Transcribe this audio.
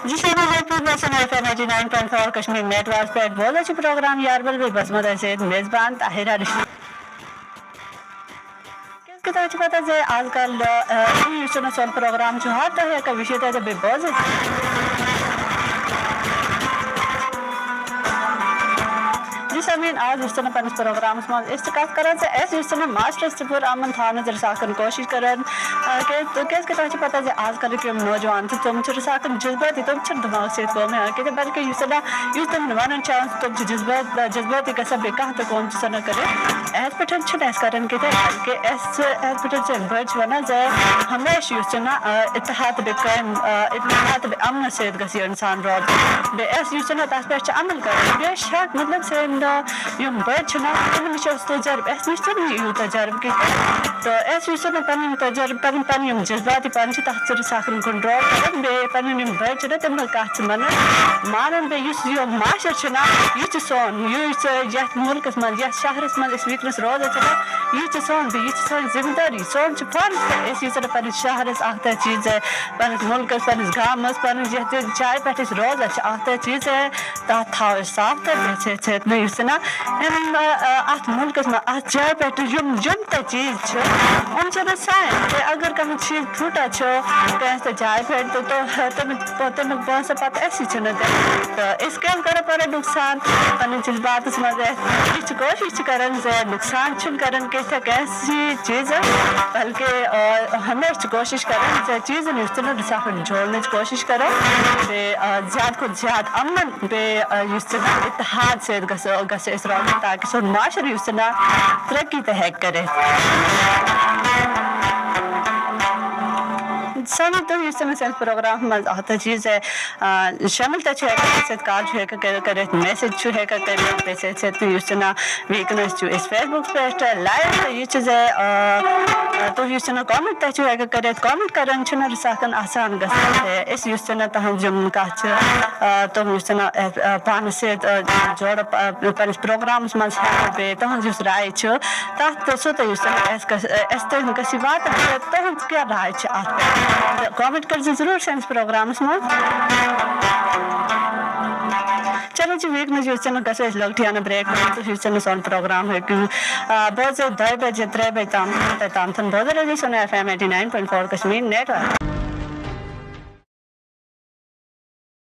جی سنو FM 89.4 Kashmir net work پہ بہت اچھے پروگرام یاربل بھی بسمت ایسے میزبان طاہرہ رشید کے طرح پتہ ہے آج کل سنو سون پروگرام جو ہر طرح کا وشے تھا جب بہت جس امین آج اس طرح پنس پروگرام میں استقاط کرن سے ایسے اس طرح ماسٹر سے پور امن تھانے در ساکن کوشش کرن کہ کس کے طرح پتہ ہے آج کل کے نوجوان سے تم چھ ساکن جذباتی تم چھ دماغ سے کو میں کہ بلکہ اس طرح اس طرح ونن چانس تم جذباتی کا سب کہ تو کون سنا کرے ایس پٹن چھ اس کرن کہ ایس پٹن سے برج ونا جائے ہمیشہ اس طرح اتحاد بقائم اتحاد امن سے گسی انسان روز بے ایس اس طرح تاس پر عمل کرے بے شک مطلب سے یم بچنا ہمیشہ تجربہ اس میں تو تجربہ کی تو ایس اس میں پن تجربہ پن یم جذباتی پن تحت ساکن کنٹرول کرن بے پن یم بچنا تم کات من مانن بے یس یم معاشر چنا یہ سون یہ یت ملکس من یا شہرس من اس ویکنس روز چنا یہ سون بے یہ سون ذمہ داری سون چھ اس یہ پن شہرس اخت چیز ہے پن ملکس پن گامس پن یہ چائے پٹ اس روز اخت چیز ہے تا تھاو صاف تے چھ نا ات ملکس میں ات جائے پہ یم تہ چیز ان سائن اگر کم چیز پھوٹا کہیں جائے پہ تو تمیک بہت پتہ ایسی تو اس کم کر پڑے نقصان پن جذبات مز یہ کوشش کرن سے نقصان چھ کرن کہ ایسی چیز بلکہ ہمیشہ کوشش کرن سے چیز اس طرح ساکن جوڑنے کی کوشش کریں زیادہ کو زیادہ امن بے اس طرح اتحاد سے گس اس روز تاکہ سن معاشرے اس طرح ترقی تحق کرے سامنے تو اس میں سینس پروگرام میں آتا چیز ہے شامل تچ ہے کہ کال ہے کہ کرے میسج چھو ہے کہ کرے میسج سے تو اس طرح ویکنس جو اس فیس بک پہ لائیو یہ چیز ہے تو اس طرح کامنٹ تچ ہے کہ کرے کامنٹ کرن چھنا رساکن آسان گژھان ہے اس طرح تہن جم کا تو اس طرح پان سے جوڑ پر پروگرامس من ہے تہن اس رائے چھ تحت سو تو اس طرح کسی بات تہن کیا رائے چھ کامنٹ کر ضرور سینس پروگرامس میں چلو جی ویک میں جو چنو کسے لگٹیانا بریک میں تو جو چنو سون پروگرام ہے کہ بہت سے 2 بجے 3 بجے تام تھن بہت رہی سنو FM 89.4 کشمیر نیٹ ورک